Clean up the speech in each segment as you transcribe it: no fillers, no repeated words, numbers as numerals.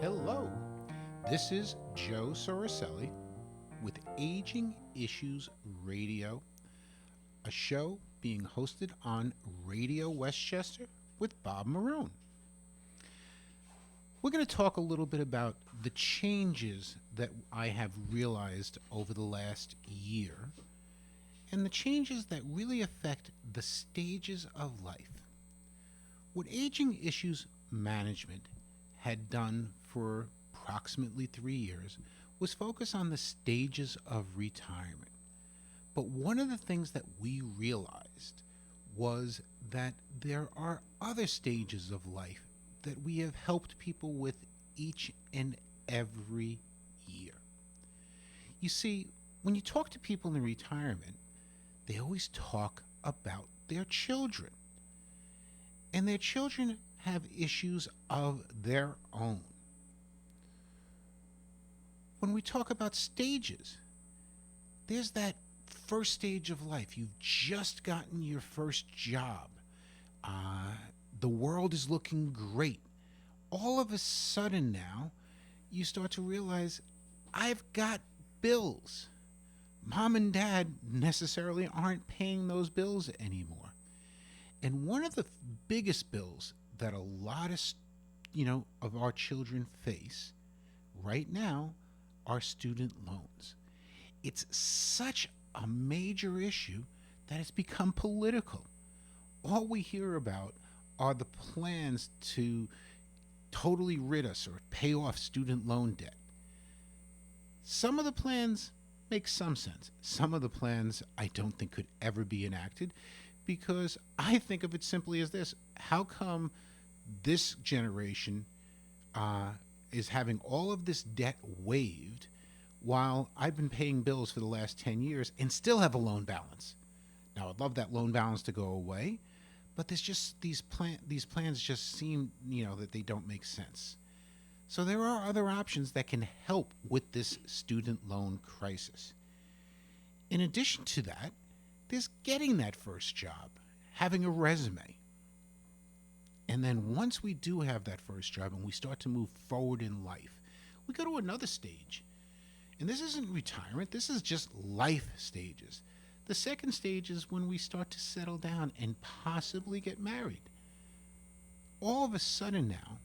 Hello, this is Joe Soroselli with Aging Issues Radio, a show being hosted on Radio Westchester with Bob Maroon. We're going to talk a little bit about the changes that I have realized over the last year and the changes that really affect the stages of life. What Aging Issues Management had done for approximately 3 years was focus on the stages of retirement. But one of the things that we realized was that there are other stages of life that we have helped people with each and every year. You see, when you talk to people in retirement, they always talk about their children. And their children have issues of their own. When we talk about stages, there's that first stage of life. You've just gotten your first job. The world is looking great. All of a sudden now, you start to realize, I've got bills. Mom and dad necessarily aren't paying those bills anymore. And one of the biggest bills that a lot of our children face right now are student loans. It's such a major issue that it's become political. All we hear about are the plans to totally rid us or pay off student loan debt. Some of the plans make some sense. Some of the plans I don't think could ever be enacted, because I think of it simply as this: how come this generation is having all of this debt waived while I've been paying bills for the last 10 years and still have a loan balance? Now, I'd love that loan balance to go away, but there's just these plans just seem, that they don't make sense. So there are other options that can help with this student loan crisis. In addition to that, there's getting that first job, having a resume. And then once we do have that first job and we start to move forward in life, we go to another stage. And this isn't retirement, this is just life stages. The second stage is when we start to settle down and possibly get married. All of a sudden now,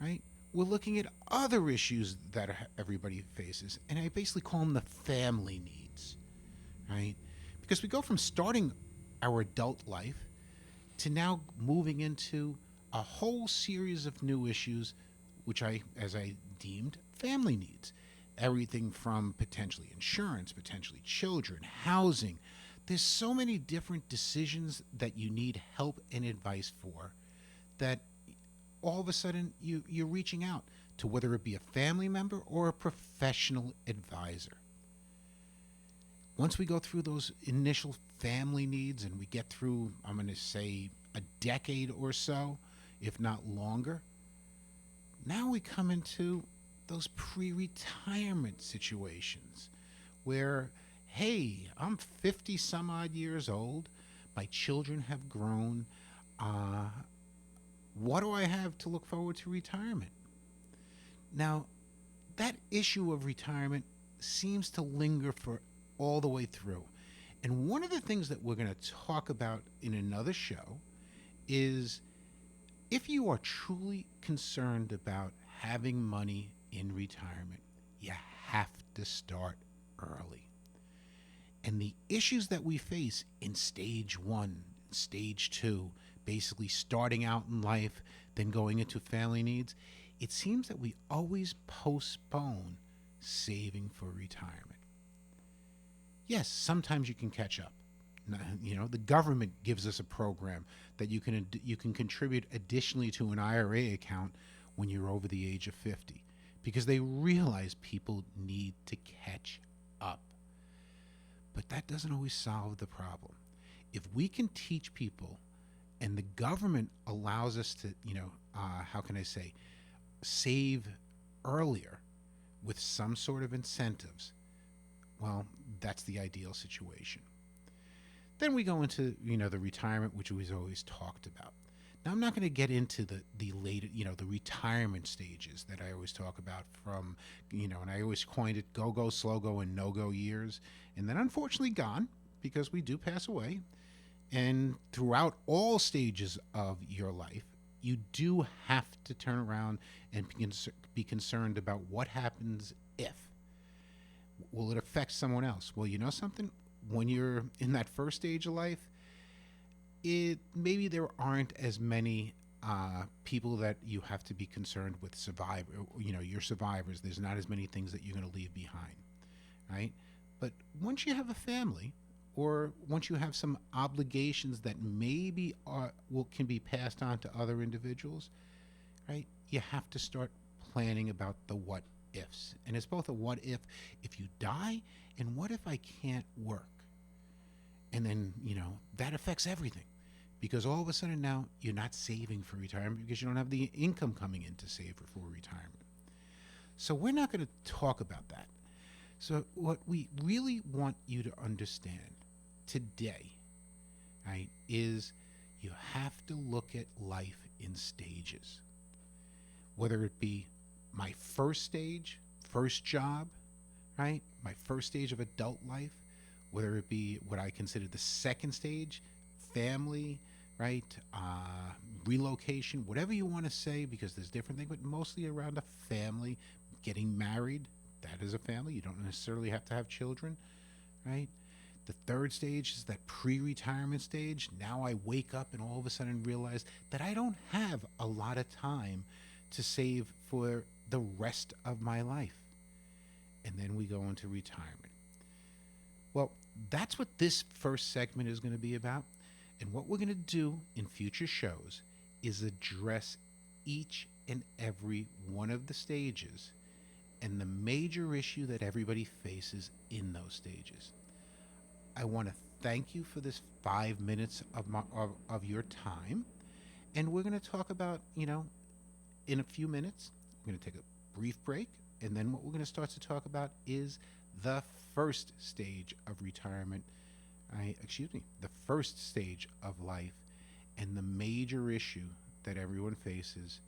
right, we're looking at other issues that everybody faces, and I basically call them the family needs, right? Because we go from starting our adult life to now moving into a whole series of new issues, which as I deemed, family needs. Everything from potentially insurance, potentially children, housing. There's so many different decisions that you need help and advice for that all of a sudden you're reaching out to, whether it be a family member or a professional advisor. Once we go through those initial family needs and we get through, I'm going to say, a decade or so, if not longer, now we come into those pre-retirement situations where, hey, I'm 50 some odd years old, my children have grown, what do I have to look forward to retirement? Now, that issue of retirement seems to linger for all the way through. And one of the things that we're going to talk about in another show is, if you are truly concerned about having money in retirement, you have to start early. And the issues that we face in stage 1, stage 2, basically starting out in life, then going into family needs, it seems that we always postpone saving for retirement. Yes, sometimes you can catch up. The government gives us a program that you can contribute additionally to an IRA account when you're over the age of 50, because they realize people need to catch up. But that doesn't always solve the problem. If we can teach people, and the government allows us to, save earlier with some sort of incentives, well, that's the ideal situation. Then we go into, the retirement, which we've always talked about. Now, I'm not going to get into the later, the retirement stages that I always talk about from, and I always coined it go go, slow go, and no go years, and then unfortunately gone because we do pass away. And throughout all stages of your life, you do have to turn around and be concerned about what happens if. Will it affect someone else? Well, you know something? When you're in that first stage of life, it maybe there aren't as many people that you have to be concerned with your survivors. There's not as many things that you're going to leave behind, right? But once you have a family, or once you have some obligations that maybe can be passed on to other individuals, right? You have to start planning about the what ifs. And it's both a what if you die, and what if I can't work? And then, that affects everything. Because all of a sudden now you're not saving for retirement because you don't have the income coming in to save for retirement. So we're not going to talk about that. So what we really want you to understand today, right, is you have to look at life in stages. Whether it be my first stage, first job, right, my first stage of adult life, whether it be what I consider the second stage, family, right, relocation, whatever you want to say, because there's different things, but mostly around a family, getting married, that is a family. You don't necessarily have to have children, right? The third stage is that pre-retirement stage. Now I wake up and all of a sudden realize that I don't have a lot of time to save for the rest of my life. And then we go into retirement. Well, that's what this first segment is going to be about. And what we're going to do in future shows is address each and every one of the stages and the major issue that everybody faces in those stages. I want to thank you for this 5 minutes of your time. And we're going to talk about, in a few minutes, we're going to take a brief break. And then what we're going to start to talk about is the first stage of retirement. The first stage of life and the major issue that everyone faces,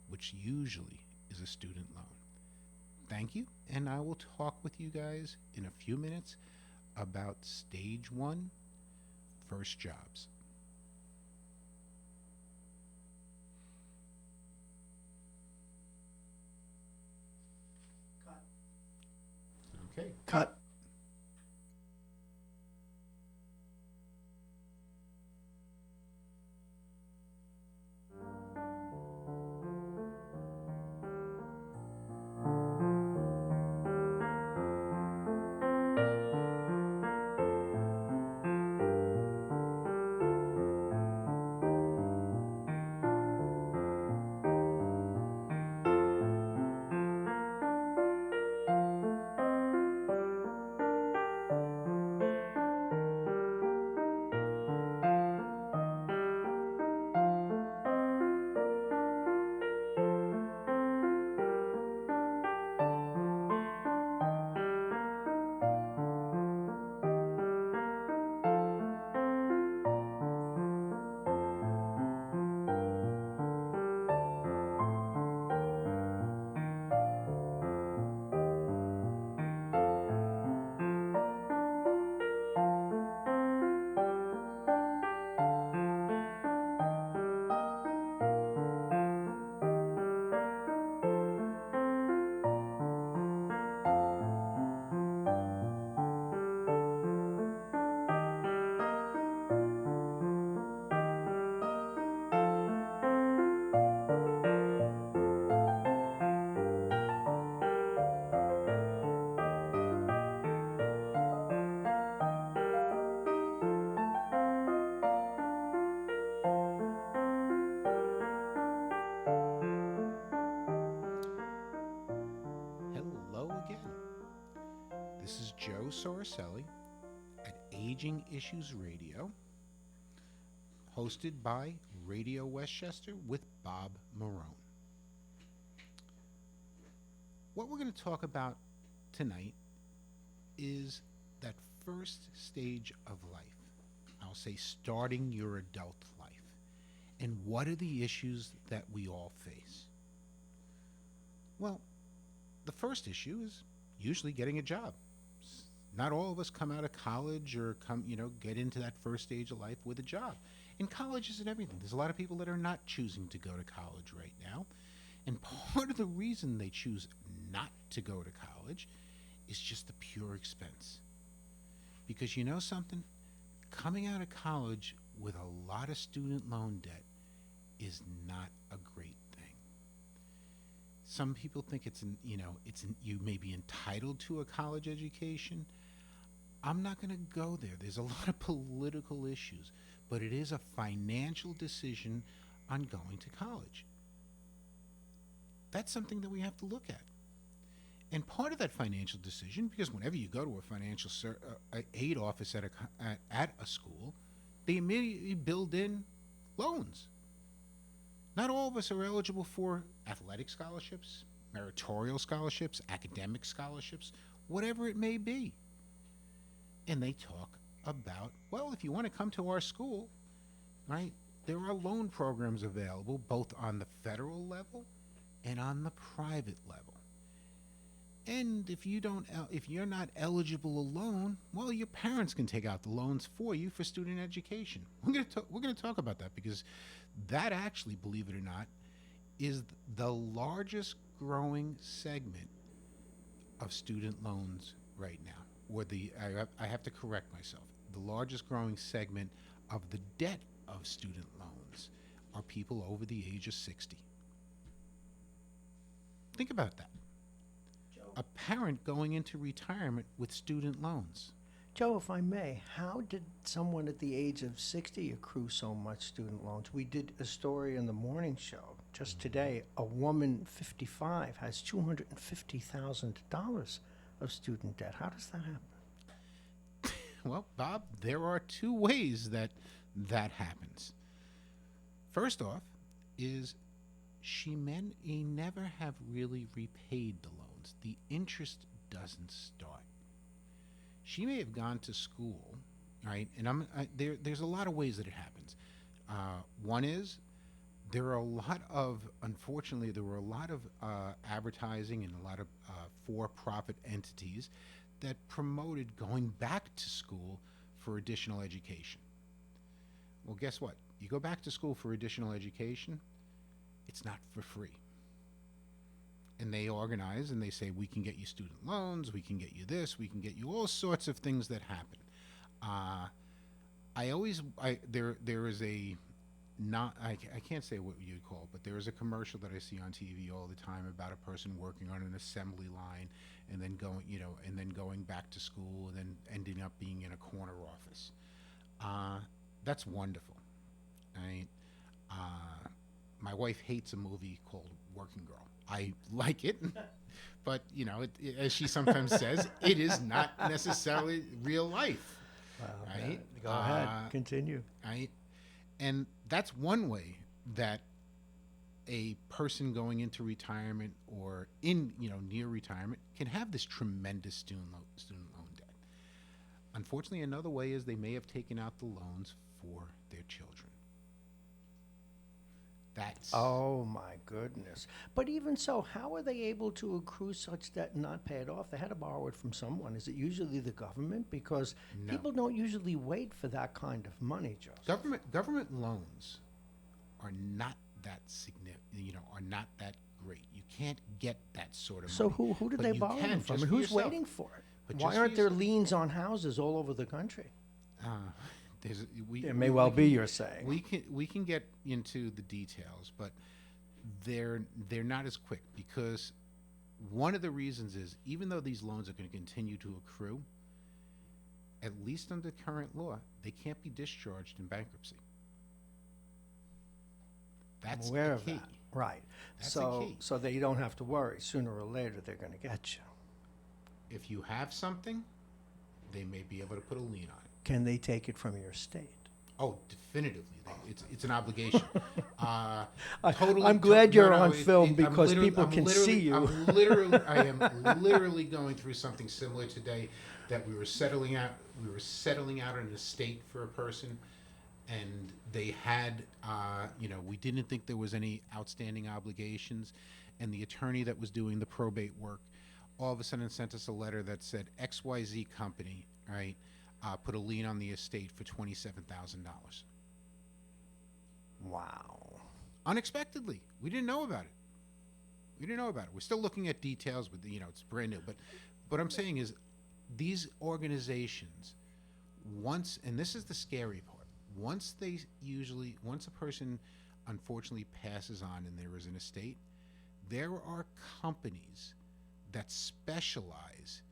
which usually is a student loan. Thank you, and I will talk with you guys in a few minutes about stage 1, first jobs. Cut. Okay. Cut. Hello again. This is Joe Soricelli at Aging Issues Radio, hosted by Radio Westchester with Bob Marone. What we're going to talk about tonight is that first stage of life. I'll say starting your adult life. And what are the issues that we all face? Well, the first issue is usually getting a job. Not all of us come out of college or get into that first stage of life with a job. And college isn't everything. There's a lot of people that are not choosing to go to college right now. And part of the reason they choose not to go to college is just the pure expense. Because you know something? Coming out of college with a lot of student loan debt is not a great thing. Some people think you may be entitled to a college education. I'm not going to go there. There's a lot of political issues, but it is a financial decision on going to college. That's something that we have to look at. And part of that financial decision, because whenever you go to a financial aid office at a school, they immediately build in loans. Not all of us are eligible for athletic scholarships, meritorial scholarships, academic scholarships, whatever it may be. And they talk about, well, if you want to come to our school, right, there are loan programs available both on the federal level and on the private level. And if you're not eligible to loan, well, your parents can take out the loans for you for student education. We're going to talk about that because that actually, believe it or not, is the largest growing segment of student loans right now. I have to correct myself. The largest growing segment of the debt of student loans are people over the age of 60. Think about that. A parent going into retirement with student loans. Joe, if I may, how did someone at the age of 60 accrue so much student loans? We did a story in the morning show just today. A woman 55 has $250,000 of student debt. How does that happen? Well, Bob, there are two ways that happens. First off is she may never have really repaid the loans. The interest doesn't start. She may have gone to school, right? And there's a lot of ways that it happens. One is unfortunately, there were a lot of advertising and a lot of for-profit entities that promoted going back to school for additional education. Well, guess what? You go back to school for additional education, it's not for free. And they organize and they say, we can get you student loans, we can get you this, we can get you all sorts of things that happen. There is a, I can't say what you'd call, but there is a commercial that I see on TV all the time about a person working on an assembly line and then going back to school and then ending up being in a corner office. That's wonderful, right? My wife hates a movie called Working Girl. I like it, but as she sometimes says, it is not necessarily real life, right? Go ahead, continue. Right, and that's one way that a person going into retirement or near retirement can have this tremendous student loan debt. Unfortunately, another way is they may have taken out the loans for their children. Oh my goodness. But even so, how are they able to accrue such debt and not pay it off? They had to borrow it from someone. Is it usually the government? Because people don't usually wait for that kind of money, Joseph. Government loans are not that significant, are not that great. You can't get that sort of money. So who did they borrow them from? And who's waiting for it? But why aren't there liens on houses all over the country? It may well be, you're saying. We can get into the details, but they're not as quick because one of the reasons is even though these loans are going to continue to accrue, at least under current law, they can't be discharged in bankruptcy. That's I'm aware the of key. that. Right. That's the key. So that you don't have to worry. Sooner or later, they're going to get you. If you have something, they may be able to put a lien on it. Can they take it from your estate? Oh, definitively. It's an obligation. I'm glad you're on film because people can see you. I am literally going through something similar today that we were settling out an estate for a person. and they had, we didn't think there was any outstanding obligations, and the attorney that was doing the probate work all of a sudden sent us a letter that said XYZ company, right, put a lien on the estate for $27,000. Wow. Unexpectedly. We didn't know about it. We're still looking at details, but it's brand new. But what I'm saying is, these organizations, and this is the scary part, once a person unfortunately passes on and there is an estate, there are companies that specialize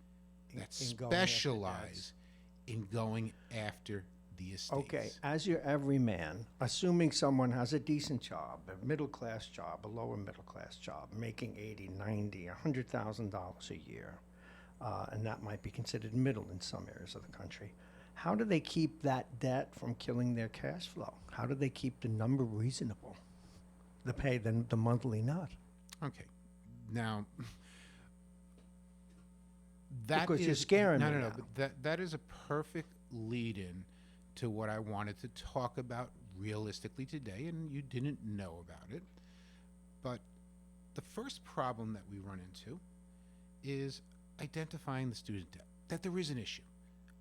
in going after the estates. Okay, as your everyman, assuming someone has a decent job, a middle class job, a lower middle class job, making $80, $90, $100,000 a year, and that might be considered middle in some areas of the country. How do they keep that debt from killing their cash flow? How do they keep the number reasonable to pay the monthly nut? Okay, now that because is, you're scaring me no, now. but that is a perfect lead-in to what I wanted to talk about realistically today, and you didn't know about it. But the first problem that we run into is identifying the student debt, that there is an issue.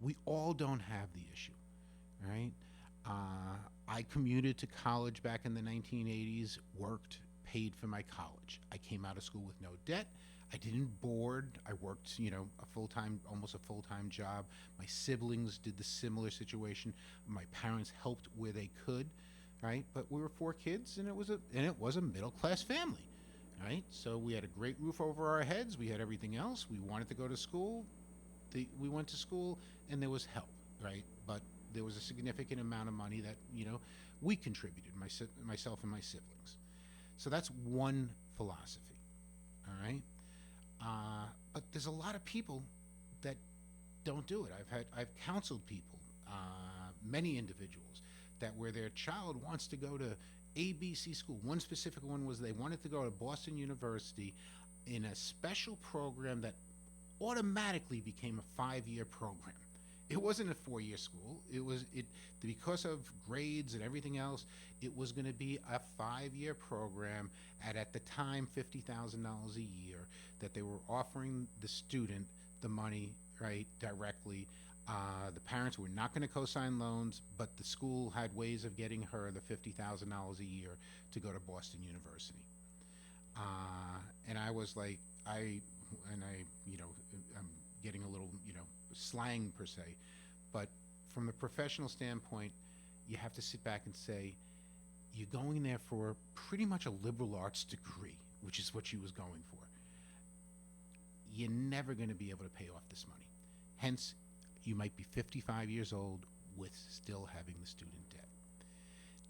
We all don't have the issue, right? I commuted to college back in the 1980s, worked, paid for my college. I came out of school with no debt. I didn't board. I worked, almost a full-time job. My siblings did the similar situation. My parents helped where they could, right? But we were 4 kids, and it was a middle-class family, right? So we had a great roof over our heads. We had everything else. We wanted to go to school. We went to school, and there was help, right? But there was a significant amount of money that we contributed, myself and my siblings. So that's one philosophy, all right? But there's a lot of people that don't do it. I've counseled people, many individuals, that where their child wants to go to ABC school. One specific one was they wanted to go to Boston University in a special program that automatically became a 5-year program. It wasn't a 4-year school. Because of grades and everything else, it was going to be a 5-year program at the time $50,000 a year that they were offering the student the money, right, directly. The parents were not going to co-sign loans, but the school had ways of getting her the $50,000 a year to go to Boston University. And I was like, I'm getting a little, slang per se, but from a professional standpoint, you have to sit back and say, you're going there for pretty much a liberal arts degree, which is what she was going for. You're never going to be able to pay off this money. Hence, you might be 55 years old with still having the student debt.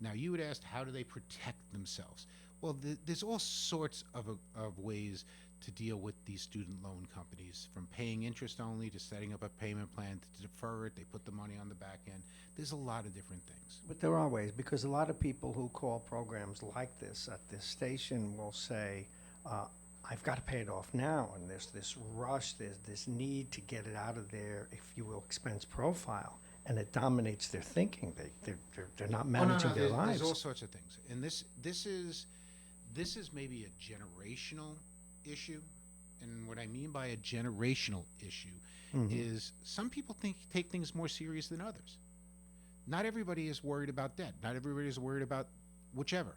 Now, you would ask, how do they protect themselves? Well, there's all sorts of ways to deal with these student loan companies, from paying interest only to setting up a payment plan to defer it. They put the money on the back end. There's a lot of different things. But there are ways, because a lot of people who call programs like this at this station will say, I've got to pay it off now, and there's this rush, there's this need to get it out of their, if you will, expense profile, and it dominates their thinking. They're not managing their lives. There's all sorts of things, and this is maybe a generational issue. And what I mean by a generational issue is some people take things more serious than others. Not everybody is worried about debt. Not everybody is worried about whichever.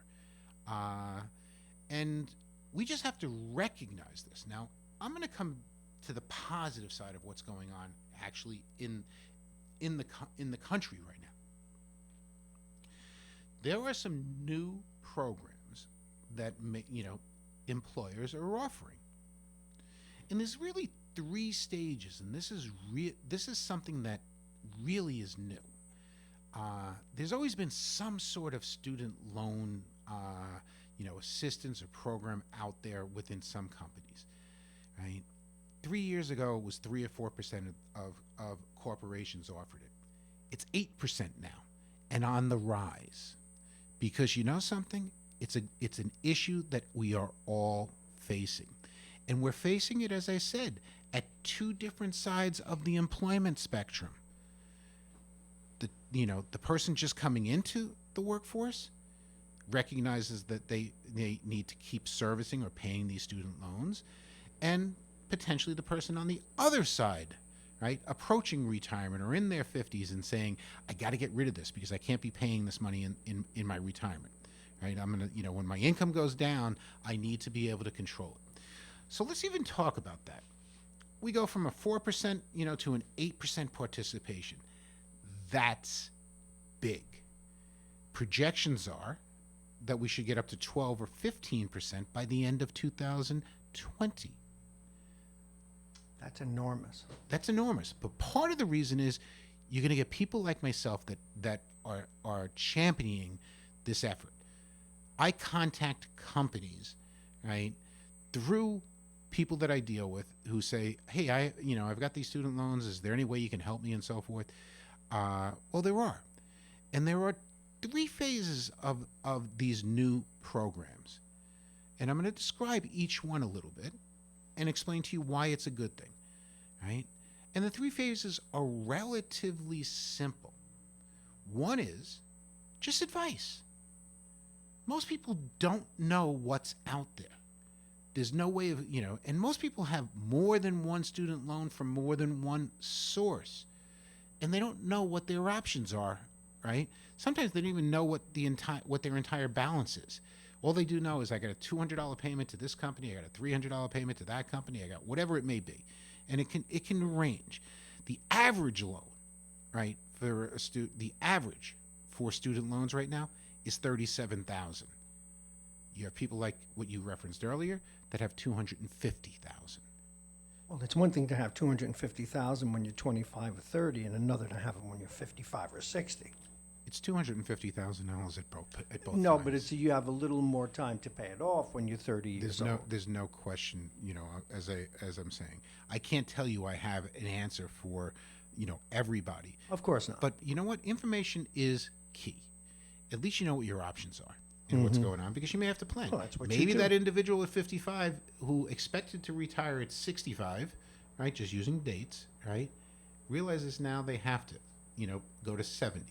And we just have to recognize this. Now, I'm going to come to the positive side of what's going on actually in the country right now. There are some new programs that employers are offering, and there's really 3 stages, and this is something that really is new. There's always been some sort of student loan assistance or program out there within some companies, right? 3 years ago, it was 3 or 4% of corporations offered it. It's 8% now, and on the rise, because you know something, it's an issue that we are all facing, and we're facing it, as I said, at 2 different sides of the employment spectrum. the person just coming into the workforce recognizes that they need to keep servicing or paying these student loans, and potentially the person on the other side, right, approaching retirement or in their 50s and saying, I got to get rid of this because I can't be paying this money in my retirement, right? I'm going to, when my income goes down, I need to be able to control it. So let's even talk about that. We go from a 4%, to an 8% participation. That's big. Projections are that we should get up to 12 or 15% by the end of 2020. That's enormous. That's enormous. But part of the reason is you're going to get people like myself that are championing this effort. I contact companies, right, through people that I deal with who say, hey, I've got these student loans. Is there any way you can help me and so forth? Well, there are. And there are 3 phases of these new programs. And I'm going to describe each one a little bit and explain to you why it's a good thing, right? And the 3 phases are relatively simple. One is just advice. Most people don't know what's out there. There's no way of, and most people have more than one student loan from more than one source. And they don't know what their options are, right? Sometimes they don't even know what their entire balance is. All they do know is I got a $200 payment to this company, I got a $300 payment to that company, I got whatever it may be. And it can range. The average loan, right, for the average for student loans right now is $37,000. You have people like what you referenced earlier that have $250,000. Well, it's one thing to have $250,000 when you're 25 or 30, and another to have them when you're 55 or 60. It's $250,000 at both. No, times. but it's you have a little more time to pay it off when you're 30 years old. There's no question. As I'm saying, I can't tell you I have an answer for everybody. Of course not. But you know what? Information is key. At least you know what your options are and what's going on, because you may have to plan. Well, that's what Maybe you do. that individual at 55 who expected to retire at 65, right, just using dates, right, realizes now they have to, go to 70.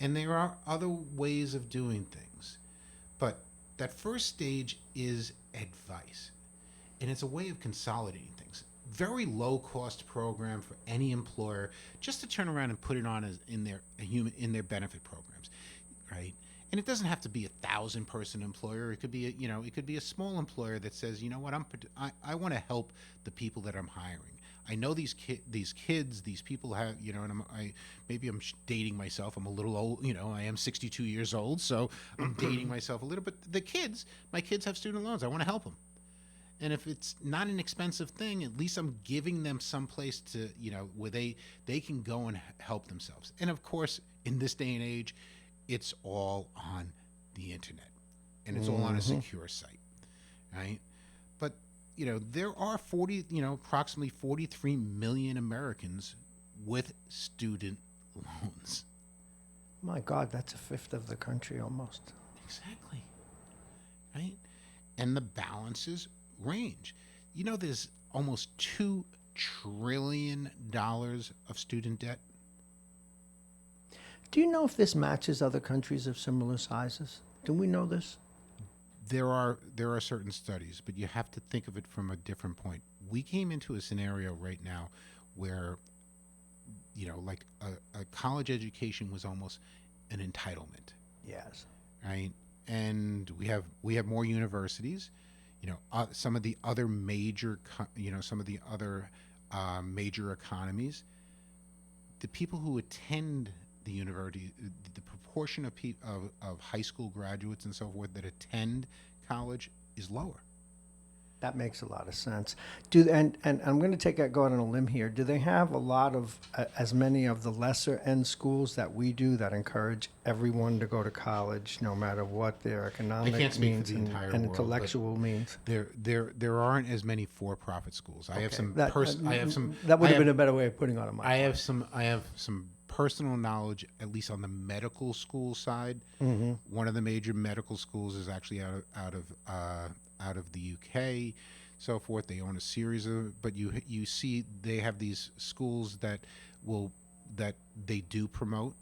And there are other ways of doing things. But that first stage is advice. And it's a way of consolidating things. Very low cost program for any employer just to turn around and put it on in their benefit programs, right? And it doesn't have to be 1,000-person employer. It could be a small employer that says, you know what, I want to help the people that I'm hiring. I know these kids, these people have, and maybe I'm dating myself. I'm a little old, I am 62 years old, so I'm dating myself a little. But my kids have student loans. I want to help them. And if it's not an expensive thing, at least I'm giving them some place to, where they can go and help themselves. And of course, in this day and age, it's all on the internet, and it's all on a secure site, right? But there are approximately 43 million Americans with student loans. My God, that's a fifth of the country almost. Exactly, right? And the balances range. There's almost $2 trillion of student debt. Do you know if this matches other countries of similar sizes? Do we know this? There are certain studies, but you have to think of it from a different point. We came into a scenario right now where, like a college education was almost an entitlement. Yes. Right, and we have more universities. Some of the other major, major economies. The people who attend the university, the proportion of high school graduates and so forth that attend college is lower. That makes a lot of sense. And I'm going to go out on a limb here. Do they have a lot of, as many of the lesser end schools that we do that encourage everyone to go to college, no matter what their economic means and intellectual means? There aren't as many for-profit schools. I have some. That would have been a better way of putting on my. I have some personal knowledge, at least on the medical school side. Mm-hmm. One of the major medical schools is actually out of the UK, so forth. They own a series of, but you see they have these schools that will that they do promote.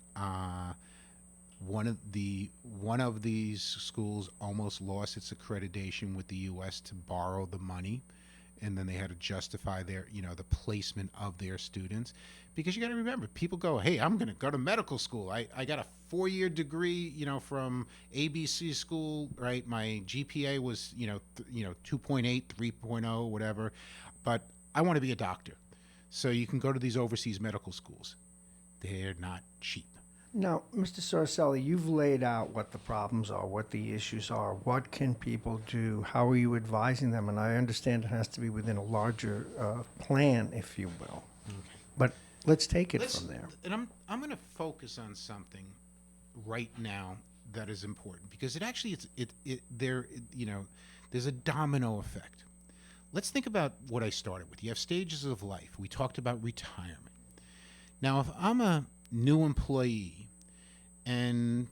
One of these schools almost lost its accreditation with the U.S. to borrow the money, and then they had to justify their, the placement of their students, because you got to remember, people go, hey, I'm going to go to medical school. I got a 4-year degree, from ABC school, right? My GPA was, 2.8, 3.0, whatever, but I want to be a doctor. So you can go to these overseas medical schools. They're not cheap. Now, Mr. Sorcelli, you've laid out what the problems are, what the issues are. What can people do? How are you advising them? And I understand it has to be within a larger plan, if you will. Okay. But let's take it from there. And I'm going to focus on something right now that is important, because it actually there's a domino effect. Let's think about what I started with. You have stages of life. We talked about retirement. Now, if I'm a new employee, and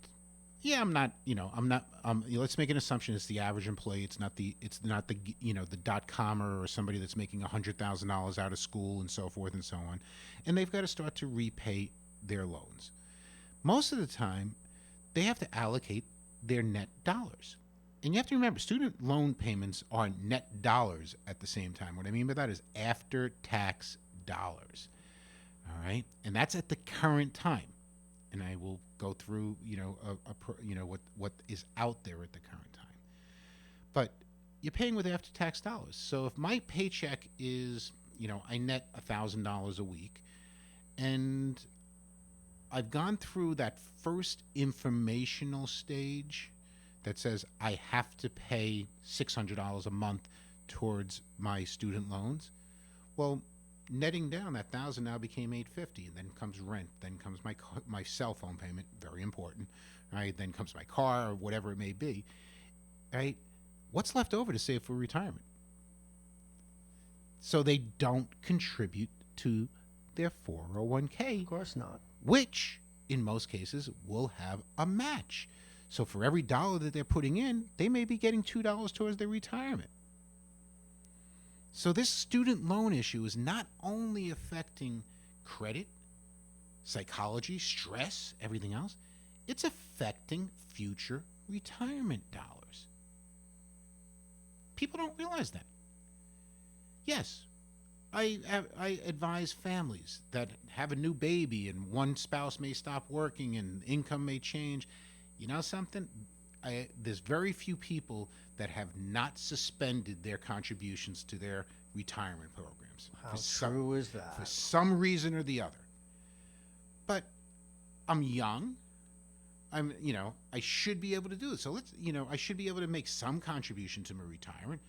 let's make an assumption it's the average employee. It's not the the .comer or somebody that's making $100,000 out of school and so forth and so on, and they've got to start to repay their loans. Most of the time, they have to allocate their net dollars. And you have to remember, student loan payments are net dollars at the same time. What I mean by that is after-tax dollars. All right, and that's at the current time, and I will go through what is out there at the current time. But you're paying with after-tax dollars. So if my paycheck is, I net $1,000 a week, and I've gone through that first informational stage that says I have to pay $600 a month towards my student loans. Well, netting down that $1,000 now became $850, and then comes rent, then comes my cell phone payment, very important, right? Then comes my car or whatever it may be, right? What's left over to save for retirement? So they don't contribute to their 401k. Of course not. Which, in most cases, will have a match. So for every dollar that they're putting in, they may be getting $2 towards their retirement. So this student loan issue is not only affecting credit, psychology, stress, everything else, it's affecting future retirement dollars. People don't realize that. Yes, I advise families that have a new baby and one spouse may stop working and income may change. You know something? There's very few people that have not suspended their contributions to their retirement programs. How true is that? For some reason or the other. But I'm young. I should be able to do it. So I should be able to make some contribution to my retirement.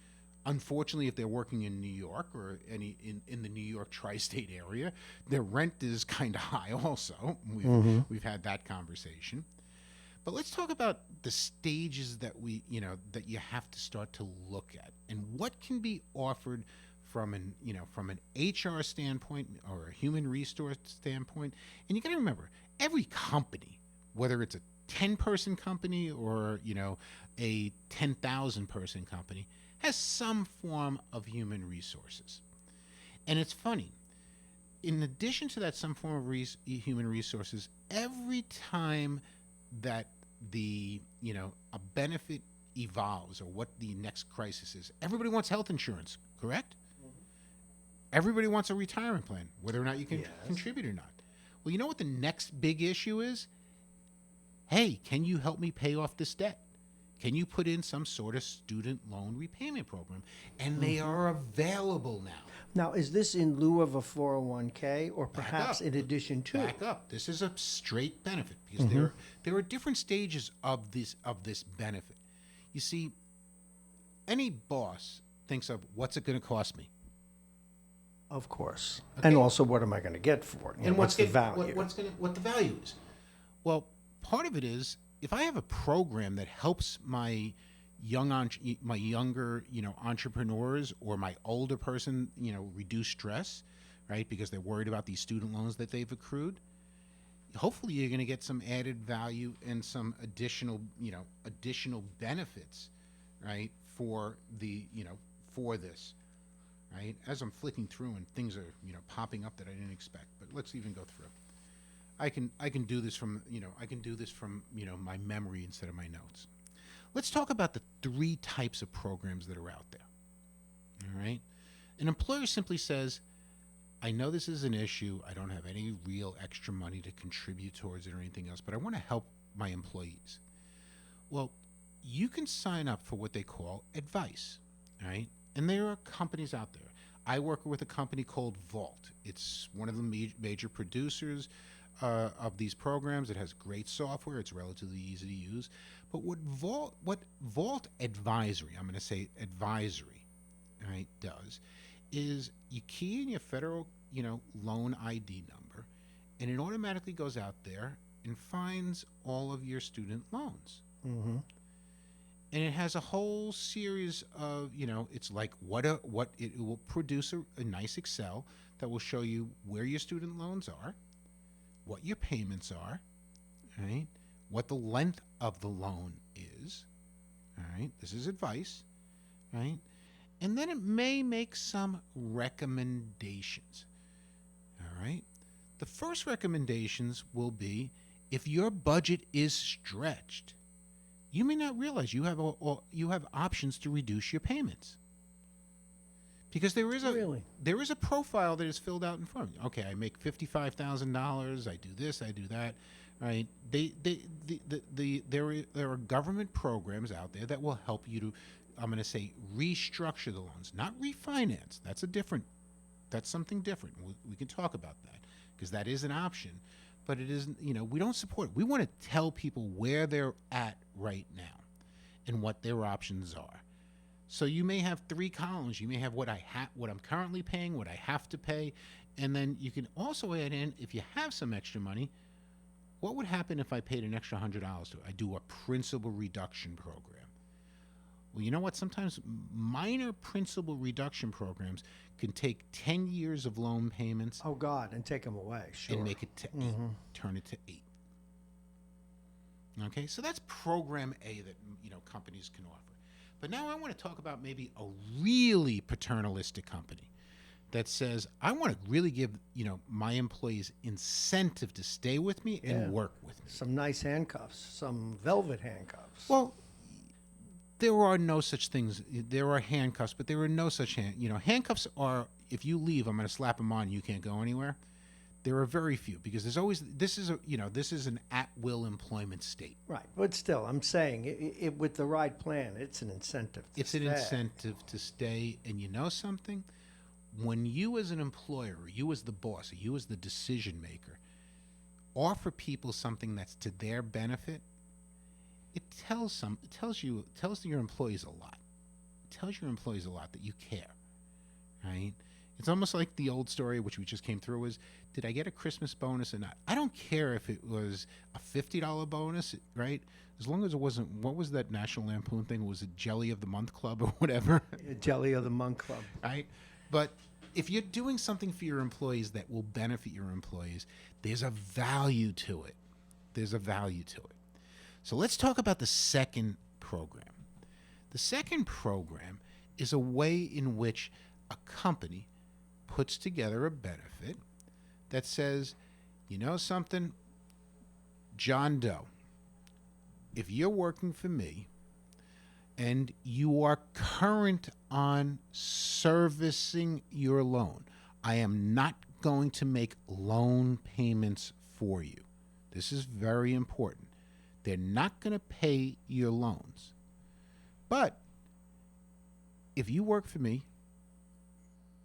Unfortunately, if they're working in New York or in the New York tri-state area, their rent is kind of high also. We've had that conversation. But let's talk about the stages that that you have to start to look at, and what can be offered from an HR standpoint or a human resource standpoint. And you got to remember, every company, whether it's a 10-person company or a 10,000-person company, has some form of human resources. And it's funny, in addition to that some form of human resources, every time that a benefit evolves or what the next crisis is, everybody wants health insurance, correct? Mm-hmm. Everybody wants a retirement plan, whether or not you can contribute or not. Well, you know what the next big issue is? Hey, can you help me pay off this debt? Can you put in some sort of student loan repayment program? And they are available now. Now, is this in lieu of a 401k or perhaps in addition to? Back up. This is a straight benefit because there are different stages of this benefit. You see, any boss thinks of what's it going to cost me? Of course. Okay. And also, what am I going to get for it? And what's the value? What the value is? Well, part of it is if I have a program that helps my younger entrepreneurs or my older person reduce stress, right, because they're worried about these student loans that they've accrued, hopefully you're going to get some added value and some additional benefits, right, for this, right? As I'm flicking through and things are popping up that I didn't expect, but let's even go through. I can do this from my memory instead of my notes. Let's talk about the three types of programs that are out there. All right? An employer simply says, I know this is an issue. I don't have any real extra money to contribute towards it or anything else, but I want to help my employees. Well, you can sign up for what they call advice, right? And there are companies out there. I work with a company called Vault. It's one of the major producers of these programs. It has great software. It's relatively easy to use. But what Vault Advisory, I'm going to say advisory, right, does is you key in your federal, loan ID number, and it automatically goes out there and finds all of your student loans. Mm-hmm. And it has a whole series of, it's like it will produce a nice Excel that will show you where your student loans are, what your payments are, right? What the length of the loan is, all right? This is advice, right? And then it may make some recommendations, all right? The first recommendations will be if your budget is stretched, you may not realize you have options to reduce your payments. Because there is a profile that is filled out in front of you. Okay, I make $55,000. I do this. I do that. Right? There are government programs out there that will help you to, I'm going to say, restructure the loans, not refinance. That's something different. We can talk about that because that is an option, but it isn't. We don't support it. We want to tell people where they're at right now and what their options are. So you may have three columns. You may have what I'm currently paying, what I have to pay, and then you can also add in, if you have some extra money, what would happen if I paid an extra $100 to it? I do a principal reduction program. Well, you know what? Sometimes minor principal reduction programs can take 10 years of loan payments. Oh, God, and take them away, sure. And make it to 8, turn it to 8. Okay, so that's program A that companies can offer. But now I want to talk about maybe a really paternalistic company that says, I want to really give, my employees incentive to stay with me and work with me. Some nice handcuffs, some velvet handcuffs. Well, there are no such things. There are handcuffs, but there are no such handcuffs are, if you leave, I'm going to slap them on, you can't go anywhere. There are very few because there's always, this is an at-will employment state. Right, but still, I'm saying it with the right plan, it's an incentive to stay. It's an incentive to stay, and you know something? When you as an employer, or you as the boss, or you as the decision maker, offer people something that's to their benefit, it tells your employees a lot. It tells your employees a lot that you care, right? It's almost like the old story, which we just came through, is, did I get a Christmas bonus or not? I don't care if it was a $50 bonus, right? As long as it wasn't, what was that National Lampoon thing? Was it Jelly of the Month Club or whatever? Jelly of the Month Club. Right? But if you're doing something for your employees that will benefit your employees, there's a value to it. So let's talk about the second program. The second program is a way in which a company puts together a benefit that says, you know something, John Doe, if you're working for me and you are current on servicing your loan, I am not going to make loan payments for you. This is very important. They're not going to pay your loans. But if you work for me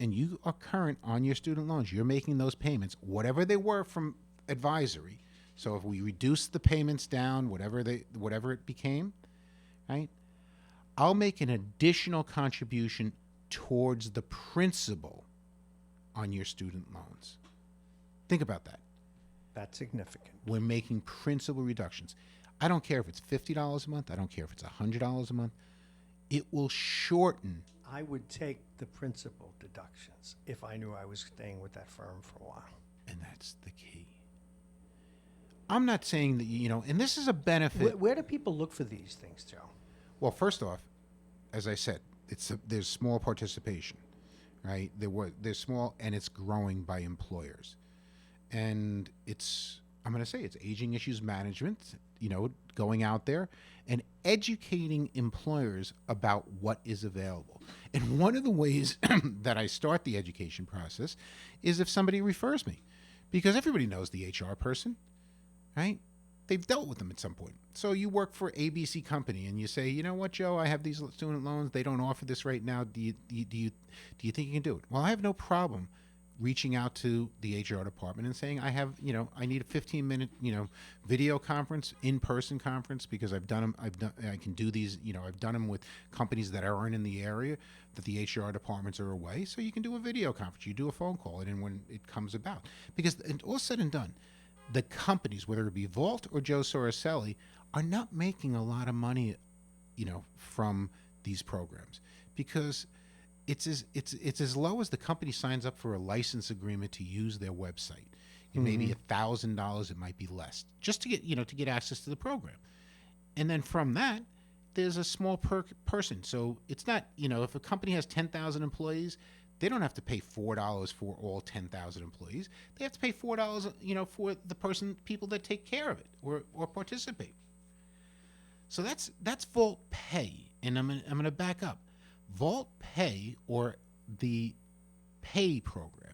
and you are current on your student loans, you're making those payments, whatever they were from advisory. So if we reduce the payments down, whatever it became, right? I'll make an additional contribution towards the principal on your student loans. Think about that. That's significant. We're making principal reductions. I don't care if it's $50 a month. I don't care if it's $100 a month. It will shorten. I would take the principal deductions if I knew I was staying with that firm for a while. And that's the key. I'm not saying that, and this is a benefit. Where do people look for these things, Joe? Well, first off, as I said, there's small participation, right? There's small, and it's growing by employers. And it's I'm going to say it's aging issues management, going out there and educating employers about what is available. And one of the ways that I start the education process is if somebody refers me, because everybody knows the HR person, right? They've dealt with them at some point. So you work for ABC company and you say, you know what, Joe, I have these student loans. They don't offer this right now. Do you think you can do it? Well, I have no problem reaching out to the HR department and saying, I need a 15-minute, video conference, in-person conference, because I can do these, I've done them with companies that aren't in the area that the HR departments are away. So you can do a video conference, you do a phone call, and then when it comes about, because all said and done, the companies, whether it be Vault or Joe Soroselli, are not making a lot of money, from these programs, because it's as low as the company signs up for a license agreement to use their website. It may be $1,000, it might be less, just to get access to the program. And then from that, there's a small person. So it's not, if a company has 10,000 employees, they don't have to pay $4 for all 10,000 employees. They have to pay $4, for the people that take care of it or participate. So that's Vault Pay, and I'm gonna back up. Vault Pay, or the pay program,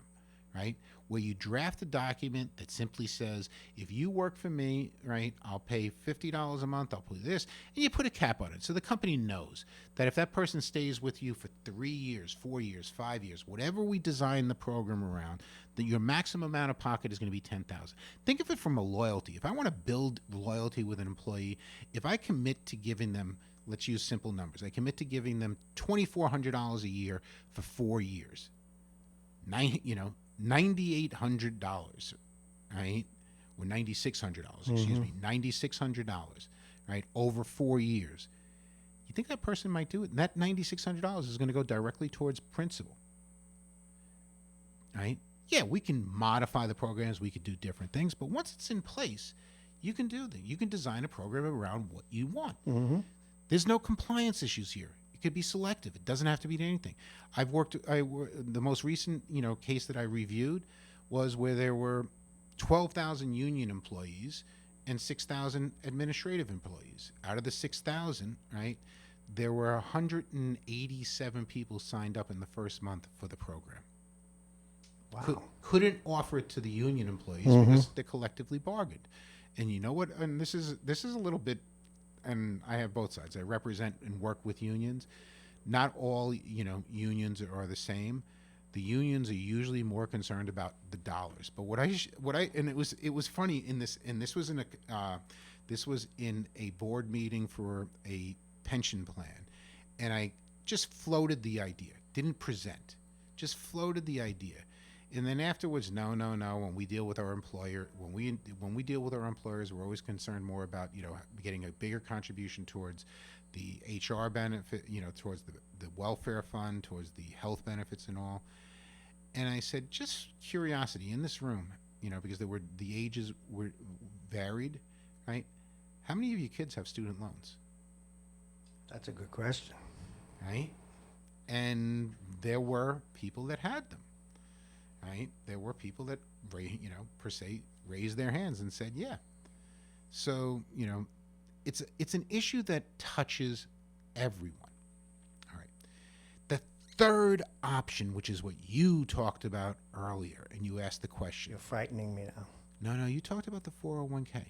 right, where you draft a document that simply says, if you work for me, right, I'll pay $50 a month, I'll put this, and you put a cap on it. So the company knows that if that person stays with you for 3 years, 4 years, 5 years, whatever we design the program around, that your maximum amount of pocket is going to be $10,000. Think of it from a loyalty. If I want to build loyalty with an employee, if I commit to giving them, let's use simple numbers, I commit to giving them $2,400 a year for 4 years. $9,800, right? Or $9,600, excuse me, $9,600, right? Over 4 years. You think that person might do it? And that $9,600 is going to go directly towards principal, right? Yeah, we can modify the programs, we could do different things, but once it's in place, you can do that. You can design a program around what you want. There's no compliance issues here. It could be selective. It doesn't have to be anything. The most recent, case that I reviewed was where there were 12,000 union employees and 6,000 administrative employees. Out of the 6,000, right, there were 187 people signed up in the first month for the program. Wow. Couldn't offer it to the union employees because they collectively bargained. And you know what? And this is a little bit, and I have both sides. I represent and work with unions. Not all, unions are the same. The unions are usually more concerned about the dollars. But and it was funny in this, and this was in a board meeting for a pension plan, and I just floated the idea, didn't present, just floated the idea. And then afterwards, no. When we deal with our employers, we're always concerned more about getting a bigger contribution towards the HR benefit, towards the welfare fund, towards the health benefits and all. And I said, just curiosity in this room, because the ages were varied, right? How many of you kids have student loans? That's a good question. Right? And there were people that had them. Right? There were people that, per se, raised their hands and said, yeah. So, it's an issue that touches everyone. All right. The third option, which is what you talked about earlier, and you asked the question. You're frightening me now. No, you talked about the 401k.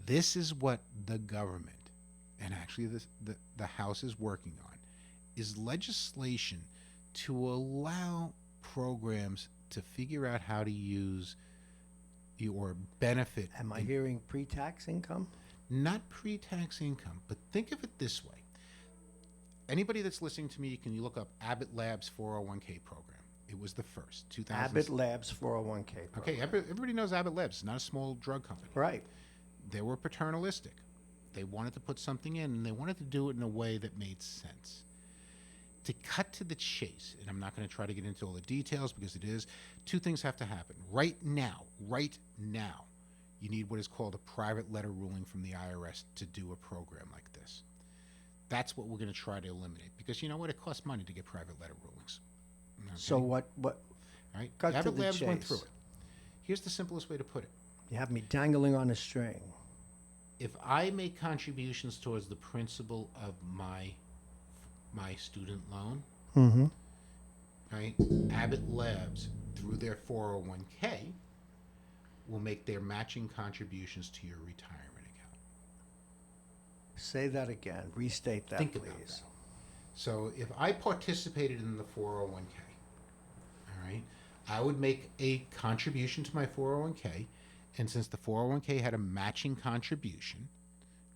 This is what the government, and actually the House is working on, is legislation to allow programs to figure out how to use or benefit. Am I hearing pre-tax income? Not pre-tax income, but think of it this way. Anybody that's listening to me, can you look up Abbott Labs 401k program? It was the first, 2000. Abbott Labs 401k program. Okay, everybody knows Abbott Labs. It's not a small drug company. Right. They were paternalistic. They wanted to put something in, and they wanted to do it in a way that made sense. To cut to the chase, and I'm not going to try to get into all the details because two things have to happen. Right now, you need what is called a private letter ruling from the IRS to do a program like this. That's what we're going to try to eliminate, because you know what? It costs money to get private letter rulings. Okay? So what? Right? Cut to Abbott the Labs went chase. through it. Here's the simplest way to put it. You have me dangling on a string. If I make contributions towards the principal of my student loan, Mm-hmm. right? Abbott Labs, through their 401k, will make their matching contributions to your retirement account. Say that again. Restate that, Think please. about that. So if I participated in the 401k, all right, I would make a contribution to my 401k, and since the 401k had a matching contribution,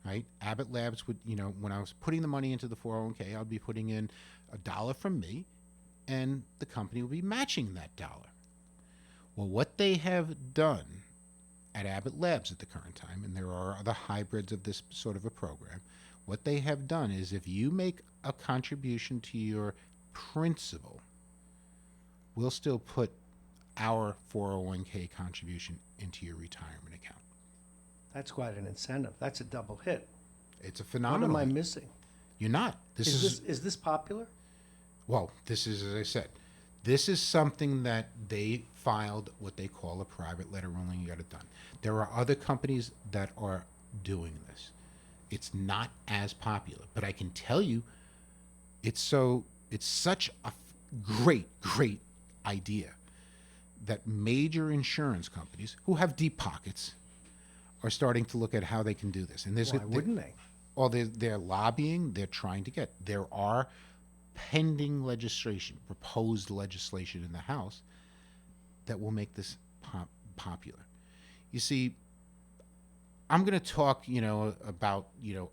right, Abbott Labs would, when I was putting the money into the 401k, I'd be putting in $1 from me, and the company would be matching that dollar. Well, what they have done at Abbott Labs at the current time, and there are other hybrids of this sort of a program, what they have done is if you make a contribution to your principal, we'll still put our 401k contribution into your retirement account. That's quite an incentive. That's a double hit. It's a What phenomenal. am I missing? You're not. Is this popular? Well, this is, as I said, this is something that they filed what they call a private letter ruling. You got it done. There are other companies that are doing this. It's not as popular, but I can tell you, it's such a great idea that major insurance companies who have deep pockets are starting to look at how they can do this. And Why wouldn't they? Well, they're lobbying. They're trying to get. There are pending legislation, proposed legislation in the House that will make this popular. You see, I'm going to talk, about,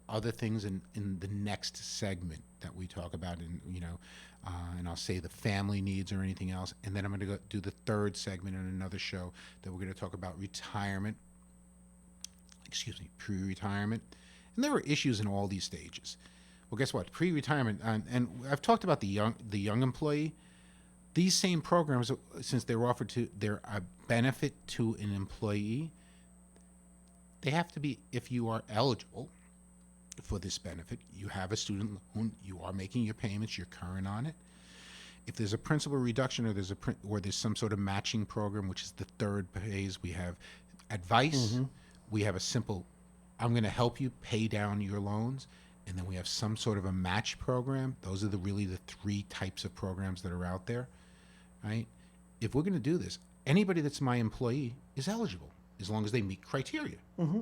other things in the next segment that we talk about, and I'll say the family needs or anything else. And then I'm going to go do the third segment in another show that we're going to talk about retirement, pre-retirement. And there are issues in all these stages. Well, guess what? Pre-retirement, and I've talked about the young employee. These same programs, since they're a benefit to an employee, they have to be, if you are eligible for this benefit, you have a student loan, you are making your payments, you're current on it. If there's a principal reduction or there's some sort of matching program, which is the third phase, we have advice. Mm-hmm. We have a simple, I'm going to help you pay down your loans. And then we have some sort of a match program. Those are really the three types of programs that are out there, right? If we're going to do this, anybody that's my employee is eligible as long as they meet criteria, mm-hmm.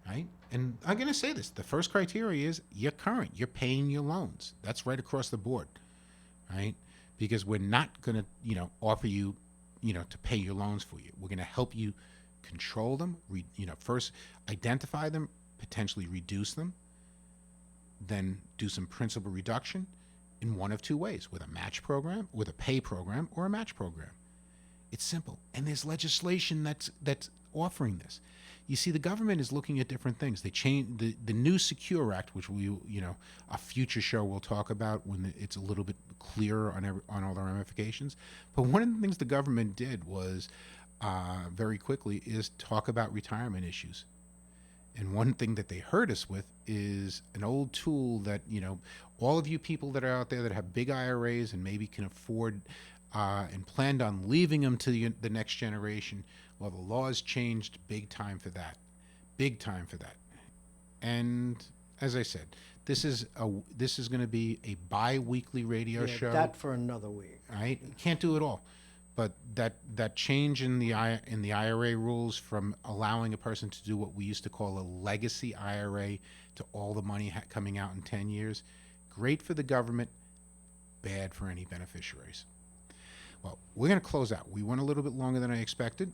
right? And I'm going to say this. The first criteria is you're current. You're paying your loans. That's right across the board, right? Because we're not going to, offer you, to pay your loans for you. We're going to help you control them, first identify them, potentially reduce them, then do some principal reduction in one of two ways, with a match program, with a pay program, or a match program. It's simple. And there's legislation that's offering this. You see, the government is looking at different things. They changed the new Secure Act, which we, a future show we'll talk about when it's a little bit clearer on all the ramifications. But one of the things the government did was very quickly is talk about retirement issues. And one thing that they hurt us with is an old tool that, all of you people that are out there that have big IRAs and maybe can afford and planned on leaving them to the next generation, well, the laws changed big time for that. And as I said, this is going to be a bi-weekly radio show. That for another week. Right? You can't do it all. But that change in the IRA rules from allowing a person to do what we used to call a legacy IRA to all the money coming out in 10 years, great for the government, bad for any beneficiaries. Well, we're going to close out. We went a little bit longer than I expected,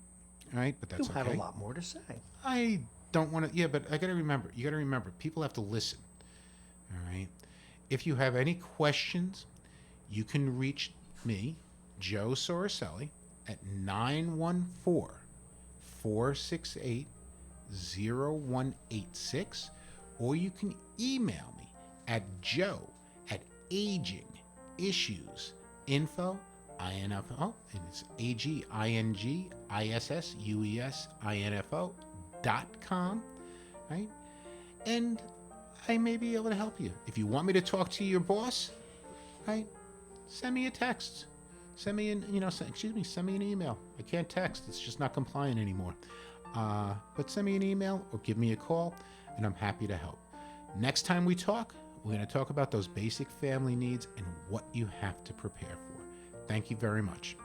right? But that's okay. You had a lot more to say. I don't want to, yeah, but you got to remember, people have to listen, all right? If you have any questions, you can reach me, Joe Soricelli, at 914-468-0186, or you can email me at joe@agingissuesinfo, INFO, and it's AGINGISSUESINFO.com, right? And I may be able to help you. If you want me to talk to your boss, right, send me a text. send me send me an email. I can't text. It's just not compliant anymore. But send me an email or give me a call, and I'm happy to help. Next time we talk, we're going to talk about those basic family needs and what you have to prepare for. Thank you very much.